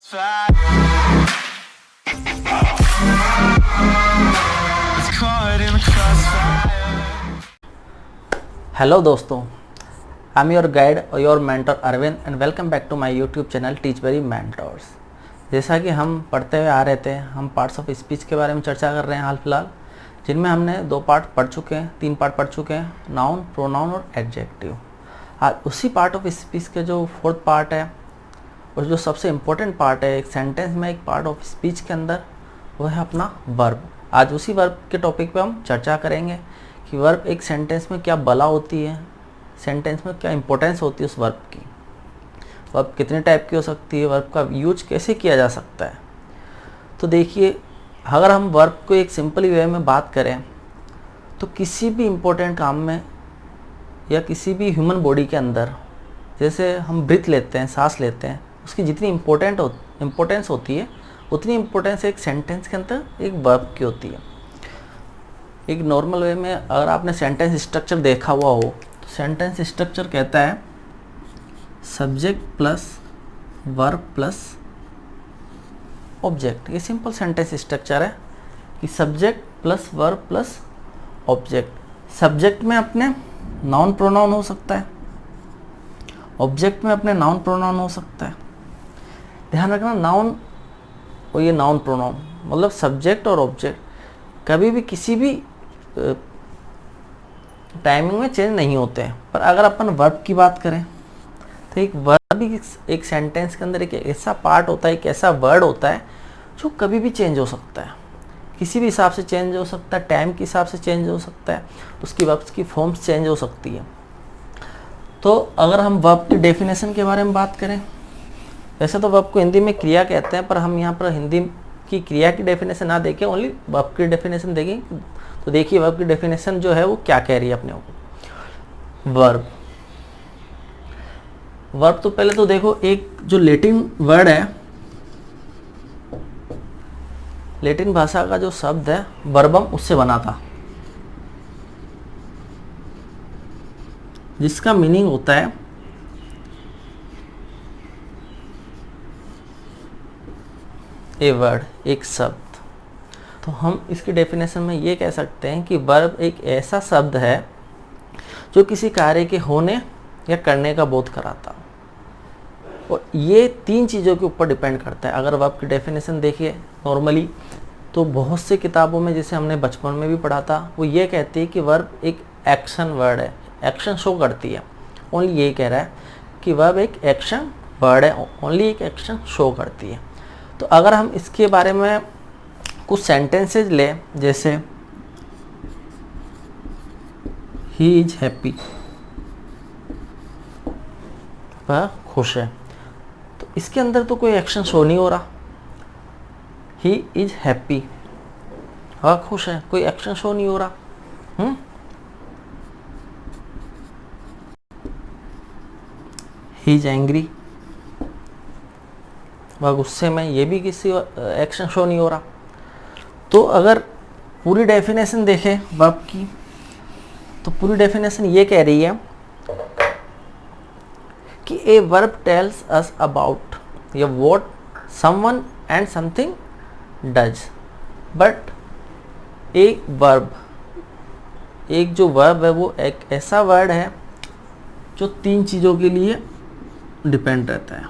Hello दोस्तों, I am your guide और your mentor Arvind and welcome back to my YouTube channel teach very mentors. जैसा कि हम पढ़ते हुए आ रहे थे, हम पार्ट्स ऑफ स्पीच के बारे में चर्चा कर रहे हैं हाल फिलहाल, जिनमें हमने 2 पार्ट पढ़ चुके हैं, 3 पार्ट पढ़ चुके हैं, नाउन, प्रोनाउन और एडजेक्टिव। आज उसी पार्ट ऑफ स्पीच के जो 4th पार्ट है और जो सबसे इम्पोर्टेंट पार्ट है एक सेंटेंस में, एक पार्ट ऑफ स्पीच के अंदर, वो है अपना वर्ब। आज उसी वर्ब के टॉपिक पे हम चर्चा करेंगे कि वर्ब एक सेंटेंस में क्या बला होती है, सेंटेंस में क्या इंपॉर्टेंस होती है उस वर्ब की, वर्ब कितने टाइप की हो सकती है, वर्ब का यूज कैसे किया जा सकता है। तो देखिए, अगर हम वर्ब को एक सिंपल वे में बात करें तो किसी भी इम्पोर्टेंट काम में या किसी भी ह्यूमन बॉडी के अंदर, जैसे हम ब्रीथ लेते हैं, सांस लेते हैं, उसकी जितनी इम्पोर्टेंस होती है उतनी इम्पोर्टेंस एक सेंटेंस के अंदर एक वर्ब की होती है। एक नॉर्मल वे में अगर आपने सेंटेंस स्ट्रक्चर देखा हुआ हो तो सेंटेंस स्ट्रक्चर कहता है subject plus verb plus object. ये सिंपल सेंटेंस स्ट्रक्चर है कि subject plus verb plus object. Subject में अपने नाउन प्रोनाउन हो सकता है, ऑब्जेक्ट में अपने नाउन प्रोनाउन हो सकता है। ध्यान रखना, नाउन और ये नाउन प्रोनाउन मतलब सब्जेक्ट और ऑब्जेक्ट कभी भी किसी भी टाइमिंग में चेंज नहीं होते हैं। पर अगर अपन वर्ब की बात करें तो एक वर्ब भी एक सेंटेंस के अंदर एक ऐसा पार्ट होता है, एक ऐसा वर्ड होता है जो कभी भी चेंज हो सकता है, किसी भी हिसाब से चेंज हो सकता है, टाइम के हिसाब से चेंज हो सकता है, उसकी वर्ब्स की फॉर्म्स चेंज हो सकती है। तो अगर हम वर्ब की डेफिनेशन के बारे में बात करें, वैसे तो वर्ब को हिंदी में क्रिया कहते हैं, पर हम यहाँ पर हिंदी की क्रिया की डेफिनेशन ना देखें, ओनली वर्ब की डेफिनेशन देखें। तो देखिए वर्ब की डेफिनेशन जो है वो क्या कह रही है अपने को। वर्ब तो पहले तो देखो, एक जो लैटिन वर्ड है, लैटिन भाषा का जो शब्द है वर्बम उससे बना था, जिसका मीनिंग होता है ए वर्ड, एक शब्द। तो हम इसकी डेफिनेशन में ये कह सकते हैं कि वर्ब एक ऐसा शब्द है जो किसी कार्य के होने या करने का बोध कराता। और ये 3 चीज़ों के ऊपर डिपेंड करता है। अगर वर्ब की डेफिनेशन देखिए नॉर्मली तो बहुत से किताबों में, जैसे हमने बचपन में भी पढ़ा था, वो ये कहती है कि वर्ब एक एक्शन वर्ड है, एक्शन शो करती है। ओनली ये कह रहा है कि वर्ब एक एक्शन वर्ड है, ओनली एक एक्शन शो करती है। तो अगर हम इसके बारे में कुछ सेंटेंसेज लें, जैसे ही इज हैप्पी, वह खुश है, तो इसके अंदर तो कोई एक्शन शो नहीं हो रहा। ही इज हैप्पी, वह खुश है, कोई एक्शन शो नहीं हो रहा। ही इज एंग्री, वह गुस्से में, ये भी किसी एक्शन शो नहीं हो रहा। तो अगर पूरी डेफिनेशन देखें वर्ब की, तो पूरी डेफिनेशन ये कह रही है कि a verb tells us about या what someone and something does. But एक वर्ब, एक जो वर्ब है वो एक ऐसा वर्ड है जो 3 चीज़ों के लिए डिपेंड रहता है,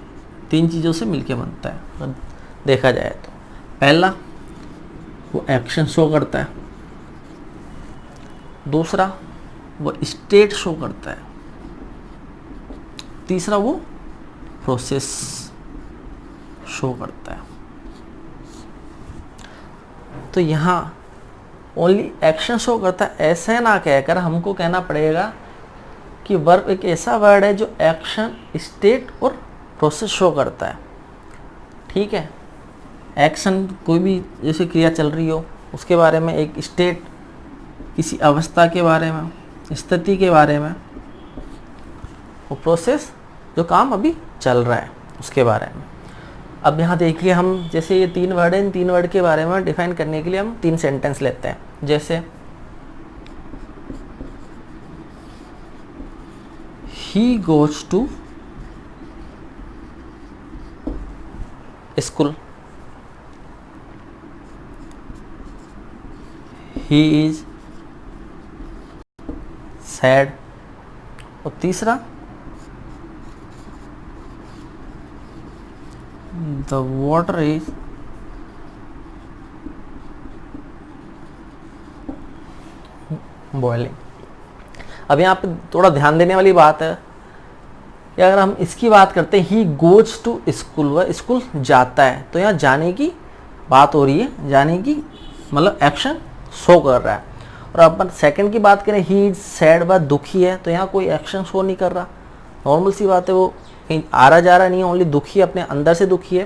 3 चीज़ों से मिलके बनता है। अगर देखा जाए तो पहला, वो एक्शन शो करता है। दूसरा, वो स्टेट शो करता है। तीसरा, वो प्रोसेस शो करता है। तो यहाँ ओनली एक्शन शो करता है ऐसे ना कहकर हमको कहना पड़ेगा कि वर्ब एक ऐसा वर्ड है जो एक्शन, स्टेट और प्रोसेस शो करता है। ठीक है, एक्शन कोई भी जैसे क्रिया चल रही हो उसके बारे में, एक स्टेट किसी अवस्था के बारे में, स्थिति के बारे में, वो प्रोसेस जो काम अभी चल रहा है उसके बारे में। अब यहाँ देखिए, हम जैसे ये 3 वर्ड हैं, इन 3 वर्ड के बारे में डिफाइन करने के लिए हम 3 सेंटेंस लेते हैं। जैसे he goes to school, he is sad. और तीसरा द वाटर इज बॉइलिंग। अब यहाँ पे थोड़ा ध्यान देने वाली बात है कि अगर हम इसकी बात करते हैं, ही गोज टू स्कूल, वह स्कूल जाता है, तो यहाँ जाने की बात हो रही है, जाने की मतलब एक्शन शो कर रहा है। और अपन सेकंड की बात करें, ही इज सैड, वह दुखी है, तो यहाँ कोई एक्शन शो नहीं कर रहा, नॉर्मल सी बात है, वो कहीं आ रहा जा रहा नहीं है, ओनली दुखी है, अपने अंदर से दुखी है।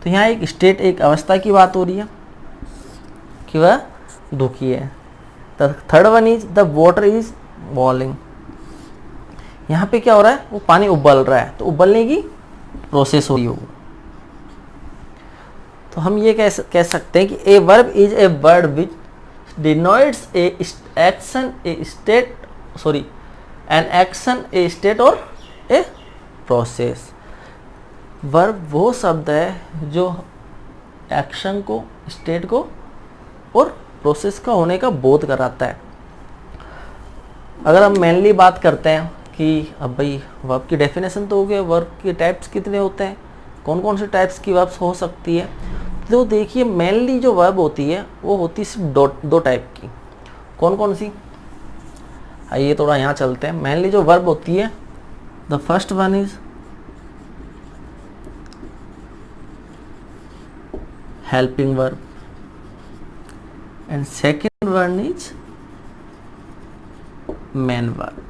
तो यहाँ एक स्टेट, एक अवस्था की बात हो रही है कि वह दुखी है। Third one is the water is boiling, यहाँ पे क्या हो रहा है, वो पानी उबल रहा है, तो उबलने की प्रोसेस हो रही है। तो हम ये कह सकते हैं कि a verb is a word which denotes a action, A state, sorry an action, A state और ए प्रोसेस। वर्ब वो शब्द है जो एक्शन को, स्टेट को और प्रोसेस का होने का बोध कराता है। अगर हम मेनली बात करते हैं कि अब भाई वर्ब की डेफिनेशन तो हो गया, वर्ब के टाइप्स कितने होते हैं, कौन कौन से टाइप्स की वर्ब्स हो सकती है, तो देखिए मेनली जो वर्ब होती है वो होती है सिर्फ दो टाइप की। कौन कौन सी, आइए थोड़ा यहाँ चलते हैं। मेनली जो वर्ब होती है, the first one is helping verb and second one is main verb.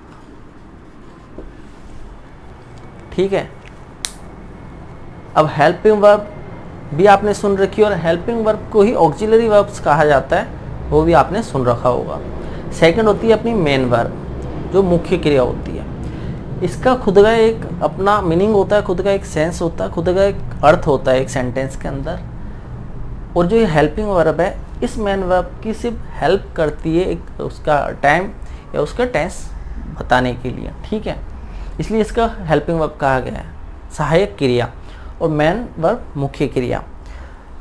ठीक है, अब हेल्पिंग वर्ब भी आपने सुन रखी है, और हेल्पिंग वर्ब को ही ऑक्सिलरी वर्ब्स कहा जाता है, वो भी आपने सुन रखा होगा। सेकंड होती है अपनी मेन वर्ब, जो मुख्य क्रिया होती है। इसका खुद का एक अपना मीनिंग होता है, खुद का एक सेंस होता है, खुद का एक अर्थ होता है एक सेंटेंस के अंदर। और जो ये हेल्पिंग वर्ब है, इस मेन वर्ब की सिर्फ हेल्प करती है एक उसका टाइम या उसका टेंस बताने के लिए। ठीक है, इसलिए इसका हेल्पिंग वर्ब कहा गया है, सहायक क्रिया, और मेन वर्ब मुख्य क्रिया।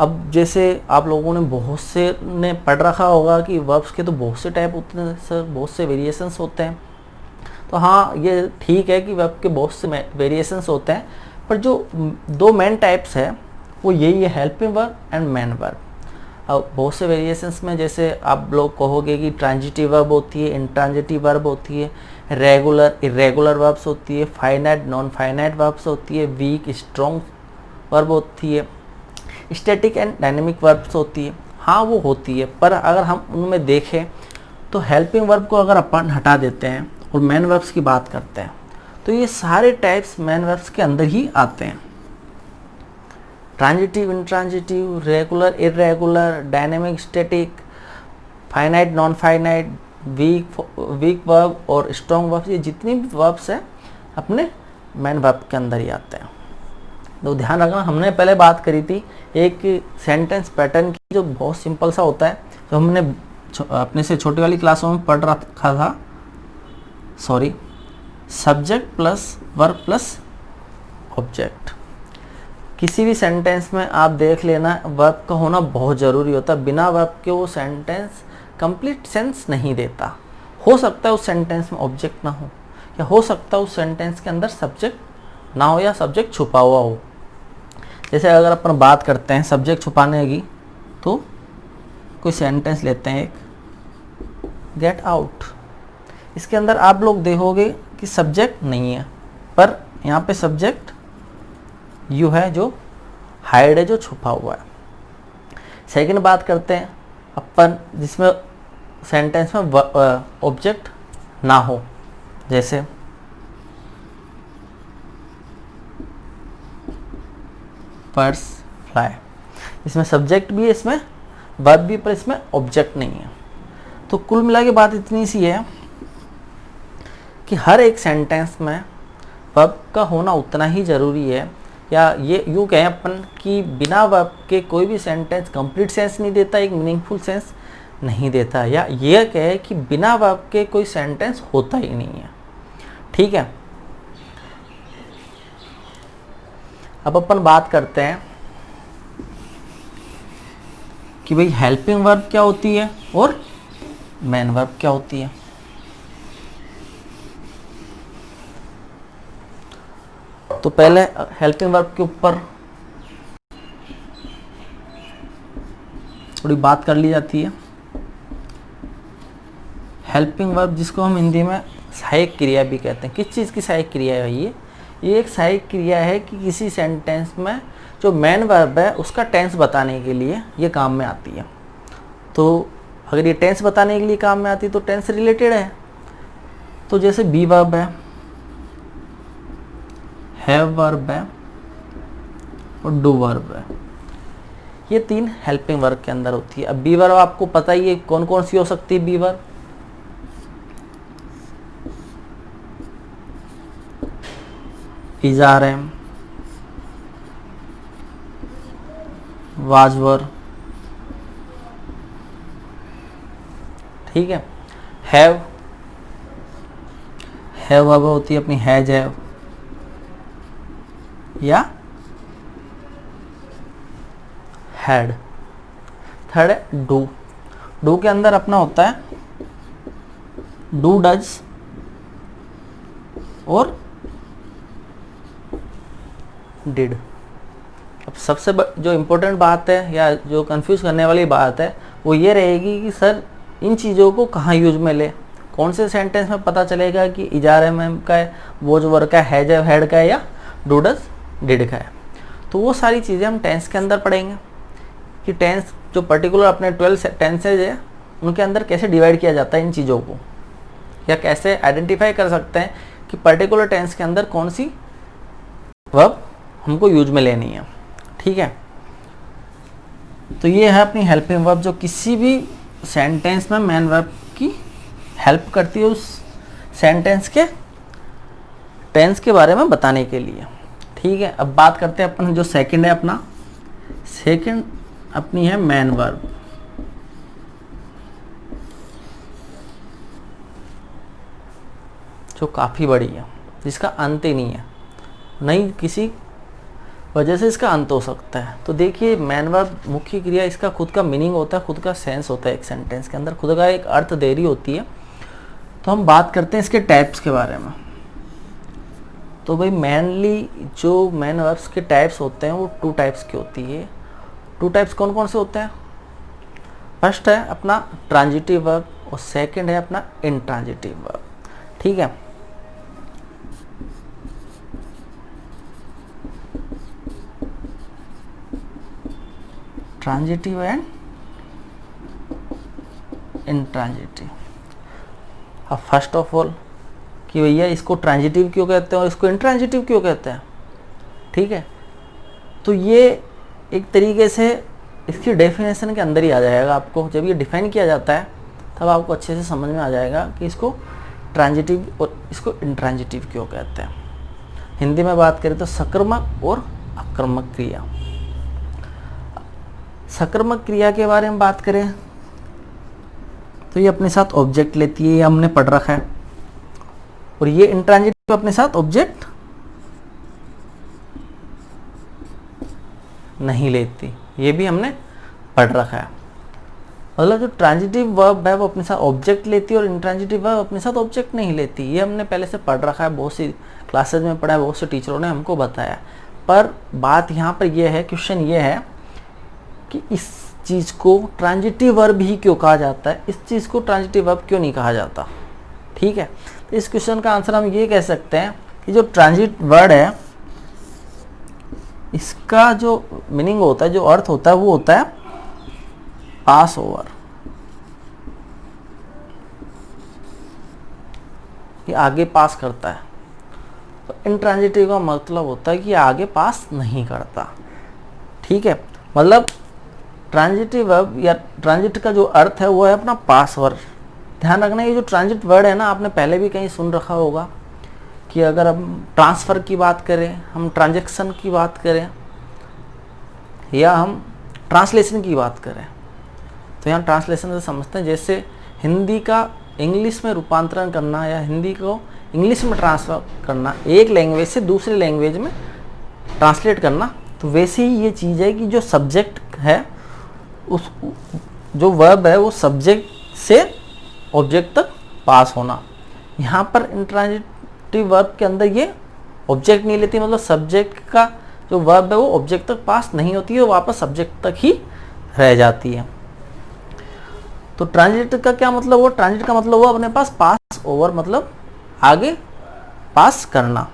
अब जैसे आप लोगों ने बहुत से ने पढ़ रखा होगा कि वर्ब्स के तो बहुत से टाइप होते हैं सर, बहुत से वेरिएशंस होते हैं। तो हाँ, ये ठीक है कि वर्ब के बहुत से वेरिएशंस होते हैं, पर जो दो मेन टाइप्स है वो यही है, helping verb and main verb. अब बहुत से वेरिएशंस में जैसे आप लोग कहोगे कि ट्रांजिटिव वर्ब होती है, इंट्रांजिटिव वर्ब होती है, रेगुलर इरेगुलर वर्ब्स होती है, फाइनाइट नॉन फाइनाइट वर्ब्स होती है, वीक स्ट्रॉन्ग वर्ब होती है, स्टैटिक एंड डायनेमिक वर्ब्स होती है। हाँ वो होती है, पर अगर हम उनमें देखें तो हेल्पिंग वर्ब को अगर अपन हटा देते हैं और मेन वर्ब्स की बात करते हैं, तो ये सारे टाइप्स मेन वर्ब्स के अंदर ही आते हैं। Transitive intransitive, regular irregular, dynamic static, finite non finite, weak verb और स्ट्रॉन्ग वर्ब्स, ये जितनी भी वर्ब्स हैं अपने मेन वर्ब के अंदर ही आते हैं। तो ध्यान रखना, हमने पहले बात करी थी एक सेंटेंस पैटर्न की, जो बहुत सिंपल सा होता है, जो हमने अपने से छोटी वाली क्लासों में पढ़ रखा था। Sorry, subject plus verb plus object. किसी भी सेंटेंस में आप देख लेना, वर्ब का होना बहुत ज़रूरी होता है। बिना वर्ब के वो सेंटेंस कंप्लीट सेंस नहीं देता। हो सकता है उस सेंटेंस में ऑब्जेक्ट ना हो, या हो सकता है उस सेंटेंस के अंदर सब्जेक्ट ना हो, या सब्जेक्ट छुपा हुआ हो। जैसे अगर अपन बात करते हैं सब्जेक्ट छुपाने की, तो कोई सेंटेंस लेते हैं एक, गेट आउट। इसके अंदर आप लोग देखोगे कि सब्जेक्ट नहीं है, पर यहाँ पे सब्जेक्ट यू है, जो हाइड है, जो छुपा हुआ है। सेकंड बात करते हैं अपन जिसमें सेंटेंस में ऑब्जेक्ट ना हो, जैसे पर्स फ्लाई, इसमें सब्जेक्ट भी है, इसमें वर्ब भी, पर इसमें ऑब्जेक्ट नहीं है। तो कुल मिला के बात इतनी सी है कि हर एक सेंटेंस में वर्ब का होना उतना ही ज़रूरी है, या ये यूँ कहें अपन कि बिना वर्ब के कोई भी सेंटेंस कंप्लीट सेंस नहीं देता, एक मीनिंगफुल सेंस नहीं देता, या ये कहे कि बिना वर्ब के कोई सेंटेंस होता ही नहीं है। ठीक है, अब अपन बात करते हैं कि भाई हेल्पिंग वर्ब क्या होती है और मेन वर्ब क्या होती है। तो पहले हेल्पिंग वर्ब के ऊपर थोड़ी बात कर ली जाती है। हेल्पिंग वर्ब जिसको हम हिंदी में सहायक क्रिया भी कहते हैं। किस चीज़ की सहायक क्रिया है ये एक सहायक क्रिया है कि किसी सेंटेंस में जो मेन वर्ब है उसका टेंस बताने के लिए ये काम में आती है। तो अगर ये टेंस बताने के लिए काम में आती है तो टेंस रिलेटेड है। तो जैसे बी वर्ब है, हैव वर्ब है और डू वर्ब है, ये तीन हेल्पिंग वर्ब के अंदर होती है। अब बी वर्ब आपको पता ही है कौन कौन सी हो सकती है। Be verb is are am, was were, ठीक है। हैव वर्ब होती है अपनी हैज हैव या हैड। थर्ड है डू। डू के अंदर अपना होता है डू डज और डिड। अब सबसे जो इम्पोर्टेंट बात है या जो कंफ्यूज करने वाली बात है वो ये रहेगी कि सर इन चीज़ों को कहाँ यूज में ले, कौन से सेंटेंस में पता चलेगा कि इजार एम का है, वोज वर का है, हैज हैड का है या डू डज डिड का है। तो वो सारी चीज़ें हम टेंस के अंदर पढ़ेंगे कि टेंस जो पर्टिकुलर अपने 12 टेंसेज है उनके अंदर कैसे डिवाइड किया जाता है इन चीज़ों को, या कैसे आइडेंटिफाई कर सकते हैं कि पर्टिकुलर टेंस के अंदर कौन सी वर्ब हमको यूज में लेनी है, ठीक है। तो ये है अपनी हेल्पिंग वर्ब जो किसी भी सेंटेंस में मेन वर्ब की हेल्प करती है उस सेंटेंस के टेंस के बारे में बताने के लिए, ठीक है। अब बात करते हैं अपन जो सेकंड है अपना, सेकंड अपनी है मेन वर्ब। जो काफ़ी बड़ी है, जिसका अंत ही नहीं है, नहीं किसी वजह से इसका अंत हो सकता है। तो देखिए मेन वर्ब मुख्य क्रिया, इसका खुद का मीनिंग होता है, खुद का सेंस होता है, एक सेंटेंस के अंदर खुद का एक अर्थ दे रही होती है। तो हम बात करते हैं इसके टाइप्स के बारे में। तो भाई मेनली जो मेन वर्ब्स के टाइप्स होते हैं वो 2 टाइप्स की होती है। 2 टाइप्स कौन कौन से होते हैं? फर्स्ट है अपना ट्रांजिटिव वर्ब और सेकंड है अपना इंट्रांजिटिव वर्ब, ठीक है। Transitive and intransitive. अब फर्स्ट ऑफ ऑल कि भैया इसको ट्रांजिटिव क्यों कहते हैं और इसको इंट्रांजिटिव क्यों कहते हैं, ठीक है। तो ये एक तरीके से इसकी डेफिनेशन के अंदर ही आ जाएगा। आपको जब ये डिफाइन किया जाता है तब आपको अच्छे से समझ में आ जाएगा कि इसको ट्रांजिटिव और इसको इंट्रांजिटिव क्यों कहते हैं। हिंदी में बात करें तो सकर्मक और आक्रमक क्रिया। सकर्मक क्रिया के बारे में बात करें तो ये अपने साथ ऑब्जेक्ट लेती है, ये हमने पढ़ रखा है। और ये इंट्रांजिटिव अपने साथ ऑब्जेक्ट नहीं लेती, ये भी हमने पढ़ रखा है। मतलब जो ट्रांजिटिव वर्ब है वो अपने साथ ऑब्जेक्ट लेती है और इंट्रांजिटिव वर्ब अपने साथ ऑब्जेक्ट नहीं लेती, ये हमने पहले से पढ़ रखा है, बहुत सी क्लासेज में पढ़ा है, बहुत से टीचरों ने हमको बताया। पर बात यहाँ पर यह है, क्वेश्चन ये है कि इस चीज़ को ट्रांजिटिव वर्ब ही क्यों कहा जाता है, इस चीज़ को ट्रांजिटिव वर्ब क्यों नहीं कहा जाता, ठीक है। तो इस क्वेश्चन का आंसर हम ये कह सकते हैं कि जो ट्रांजिट वर्ड है इसका जो मीनिंग होता है, जो अर्थ होता है, वो होता है पास ओवर, ये आगे पास करता है। तो इंट्रांजिटिव का मतलब होता है कि आगे पास नहीं करता, ठीक है। मतलब ट्रांजिटिव वर्ब या ट्रांजिट का जो अर्थ है वो है अपना पास वर्ब। ध्यान रखना ये जो ट्रांजिट वर्ड है ना, आपने पहले भी कहीं सुन रखा होगा कि अगर हम ट्रांसफ़र की बात करें, हम ट्रांजैक्शन की बात करें या हम ट्रांसलेशन की बात करें, तो यहाँ ट्रांसलेशन से समझते हैं जैसे हिंदी का इंग्लिश में रूपांतरण करना या हिंदी को इंग्लिश में ट्रांसफ़र करना, एक लैंग्वेज से दूसरे लैंग्वेज में ट्रांसलेट करना। तो वैसे ही ये चीज़ है कि जो सब्जेक्ट है उस जो वर्ब है वो सब्जेक्ट से ऑब्जेक्ट तक पास होना। यहाँ पर इंट्रांजिटिव वर्ब के अंदर ये ऑब्जेक्ट नहीं लेती, मतलब सब्जेक्ट का जो वर्ब है वो ऑब्जेक्ट तक पास नहीं होती है, वो वापस सब्जेक्ट तक ही रह जाती है। तो ट्रांजिट का क्या मतलब हुआ? ट्रांजिट का मतलब हुआ अपने पास पास ओवर, मतलब आगे पास करना।